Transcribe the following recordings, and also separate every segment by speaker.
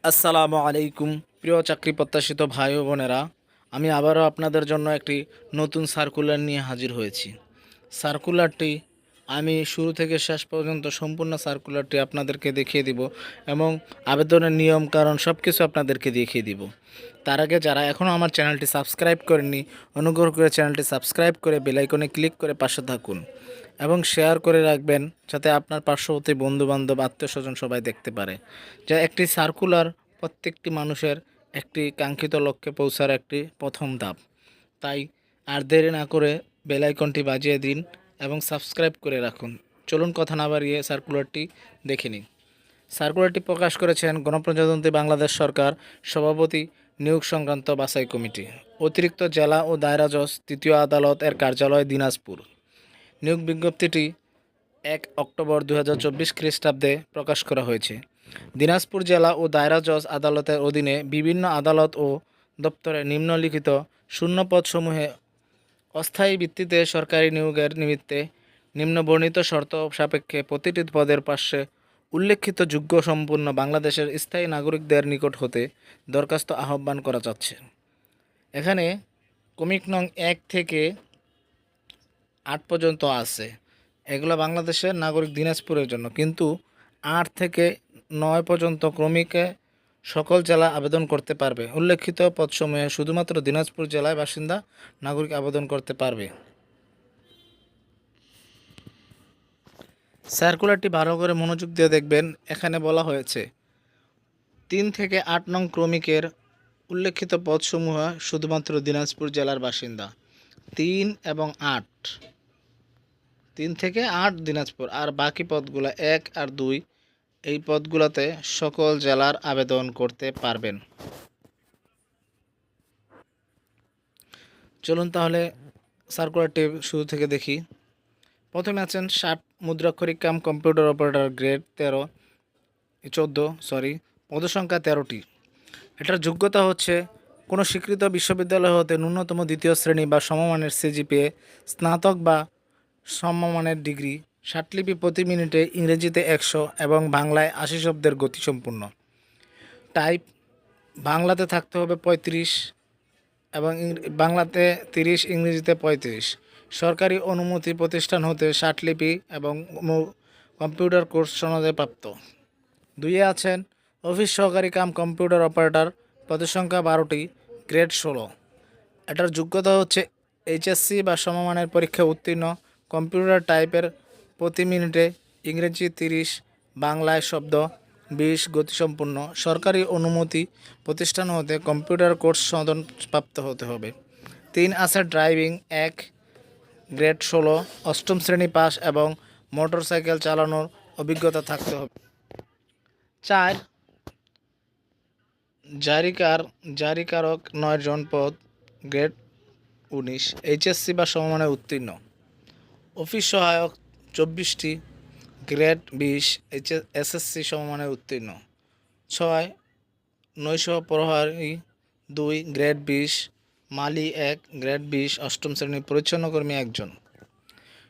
Speaker 1: আসসালামু আলাইকুম প্রিয় চাকরি প্রত্যাশিত ভাই ও বোনেরা, আমি আবারও আপনাদের জন্য একটি নতুন সার্কুলার নিয়ে হাজির হয়েছি। সার্কুলারটি আমি শুরু থেকে শেষ পর্যন্ত সম্পূর্ণ সার্কুলারটি আপনাদেরকে দেখিয়ে দিব এবং আবেদনের নিয়ম কারণ সব কিছু আপনাদেরকে দেখিয়ে দিব। তার আগে যারা এখনও আমার চ্যানেলটি সাবস্ক্রাইব করেননি, অনুগ্রহ করে চ্যানেলটি সাবস্ক্রাইব করে বেল আইকনে ক্লিক করে পাশে থাকুন এবং শেয়ার করে রাখবেন যাতে আপনার পার্শ্ববর্তী বন্ধুবান্ধব আত্মীয়স্বজন সবাই দেখতে পারে। যা একটি সার্কুলার প্রত্যেকটি মানুষের একটি কাঙ্ক্ষিত লক্ষ্যে পৌঁছার একটি প্রথম ধাপ। তাই আর দেরি না করে বেল আইকনটি বাজিয়ে দিন এবং সাবস্ক্রাইব করে রাখুন। চলুন কথা না বাড়িয়ে সার্কুলারটি দেখে নিন। সার্কুলারটি প্রকাশ করেছেন গণপ্রজাতন্ত্রী বাংলাদেশ সরকার সভাপতি নিয়োগ সংক্রান্ত বাছাই কমিটি, অতিরিক্ত জেলা ও দায়রা জজ তৃতীয় আদালত এর কার্যালয় দিনাজপুর। নিয়োগ বিজ্ঞপ্তিটি 1 অক্টোবর 2024 খ্রিস্টাব্দে প্রকাশ করা হয়েছে। দিনাজপুর জেলা ও দায়রা জজ আদালতের অধীনে বিভিন্ন আদালত ও দপ্তরে নিম্নলিখিত শূন্যপদসমূহে অস্থায়ী ভিত্তিতে সরকারি নিয়োগের নিমিত্তে নিম্নবর্ণিত শর্ত সাপেক্ষে প্রতিটি পদের পাশে উল্লেখিত যোগ্য সম্পূর্ণ বাংলাদেশের স্থায়ী নাগরিকদের নিকট হতে দরখাস্ত আহ্বান করা যাচ্ছে। এখানে ক্রমিক নং 1 থেকে 8 পর্যন্ত আছে, এগুলো বাংলাদেশের নাগরিক দিনাজপুরের জন্য, কিন্তু 8 থেকে 9 পর্যন্ত ক্রমিকে সকল জেলা আবেদন করতে পারবে। উল্লেখিত পদসমূহে শুধুমাত্র দিনাজপুর জেলায় বাসিন্দা নাগরিক আবেদন করতে পারবে। সার্কুলারটি ভালো করে মনোযোগ দিয়ে দেখবেন। এখানে বলা হয়েছে 3 থেকে 8 নং ক্রমিকের উল্লেখিত পদসমূহ শুধুমাত্র দিনাজপুর জেলার বাসিন্দা। 3 এবং 8, 3 থেকে 8 দিনাজপুর, আর বাকি পদগুলো 1 আর 2 এই পদগুলোতে সকল জেলার আবেদন করতে পারবেন। চলুন তাহলে সার্কুলারটি শুরু থেকে দেখি। প্রথমে আছেন 60 মুদ্রাক্ষরিক কাম কম্পিউটার অপারেটর গ্রেড 14 পদসংখ্যা 13টি। এটার যোগ্যতা হচ্ছে কোনো স্বীকৃত বিশ্ববিদ্যালয় হতে ন্যূনতম দ্বিতীয় শ্রেণী বা সমমানের সিজিপিএ, স্নাতক বা সমমানের ডিগ্রি, ষাটলিপি প্রতি মিনিটে ইংরেজিতে 100 এবং বাংলায় 80 শব্দের গতিসম্পন্ন। টাইপ বাংলাতে থাকতে হবে 35 এবং বাংলাতে 30, ইংরেজিতে 35। সরকারি অনুমতি প্রতিষ্ঠান হতে ষাটলিপি এবং কম্পিউটার কোর্স সনদে প্রাপ্ত। 2 আছেন অফিস সহকারী কাম কম্পিউটার অপারেটর, পদসংখ্যা 12টি, গ্রেড 16। এটার যোগ্যতা হচ্ছে এইচএসসি বা সমমানের পরীক্ষা উত্তীর্ণ, কম্পিউটার টাইপের প্রতি মিনিটে ইংরেজি 30, বাংলায় শব্দ 20, গতিসম্পন্ন। সরকারি অনুমতি প্রতিষ্ঠান হতে কম্পিউটার কোর্স সনদ প্রাপ্ত হতে হবে। 3 আছে ড্রাইভিং 1, গ্রেড 16, অষ্টম শ্রেণী পাস এবং মোটরসাইকেল চালানোর অভিজ্ঞতা থাকতে হবে। 4 জারিকারক 9 জন পদ, গ্রেড 19, এইচএসসি বা সমমানে উত্তীর্ণ। অফিস সহায়ক 24টি, গ্রেড 20, এসএসসি সমমানে উত্তীর্ণ। 6 নৈশ প্রহরী 2, গ্রেড 20, মালি 1, গ্রেড 20, অষ্টম শ্রেণী, পরিচ্ছন্নকর্মী 1 জন।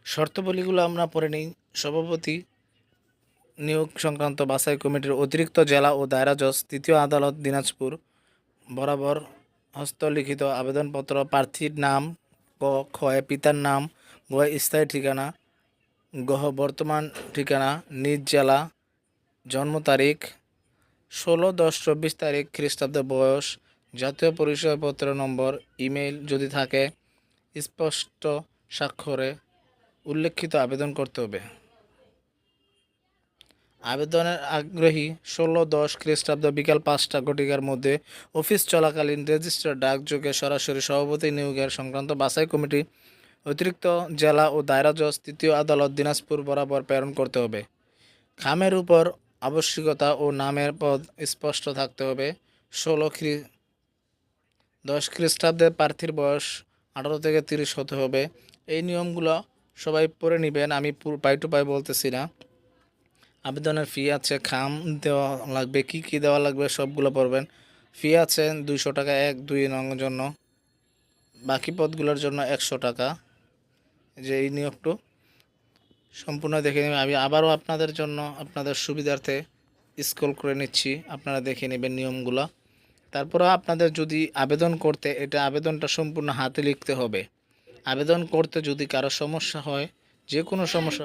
Speaker 1: শর্তাবলীগুলো আমরা পড়ে নিই। সভাপতি নিয়োগ সংক্রান্ত বাছাই কমিটির অতিরিক্ত জেলা ও দায়রা জজ তৃতীয় আদালত দিনাজপুর বরাবর হস্তলিখিত আবেদনপত্র, প্রার্থীর নাম ক খ পিতার নাম, গ স্থায়ী ঠিকানা, গ বর্তমান ঠিকানা, নিজ জেলা, জন্ম তারিখ 16/10/24 তারিখ খ্রিস্টাব্দ, বয়স, জাতীয় পরিচয়পত্র নম্বর, ইমেইল যদি থাকে স্পষ্ট স্বাক্ষরে উল্লেখিত আবেদন করতে হবে। আবেদনের আগ্রহী 16/10 খ্রিস্টাব্দ বিকাল 5টা ঘটিকার মধ্যে অফিস চলাকালীন রেজিস্টার ডাকযোগে সরাসরি সভাপতি নিয়োগের সংক্রান্ত বাছাই কমিটি অতিরিক্ত জেলা ও দায়রা জজ তৃতীয় আদালত দিনাজপুর বরাবর প্রেরণ করতে হবে। খামের উপর আবশ্যিকতা ও নামের পদ স্পষ্ট থাকতে হবে। 16/10 খ্রিস্টাব্দে প্রার্থীর বয়স 18 থেকে 30 হতে হবে। এই নিয়মগুলো সবাই পড়ে নেবেন, আমি পাই টু পাই বলতেছি না। আবেদনের ফি আছে, খাম দেওয়া লাগবে, কি দেওয়া লাগবে সবগুলো পড়বেন। ফি আছে 200 টাকা 1-2 নং জন্য, বাকি পদগুলোর জন্য 100 টাকা। যে এই নিয়োগটা সম্পূর্ণ দেখে নেবেন। আমি আবারও আপনাদের জন্য আপনাদের সুবিধার্থে স্ক্রল করে নিচ্ছি, আপনারা দেখে নেবেন নিয়মগুলো। তারপরে আপনাদের যদি আবেদন করতে, এটা আবেদনটা সম্পূর্ণ হাতে লিখতে হবে। আবেদন করতে যদি কারো সমস্যা হয়, যে কোনো সমস্যা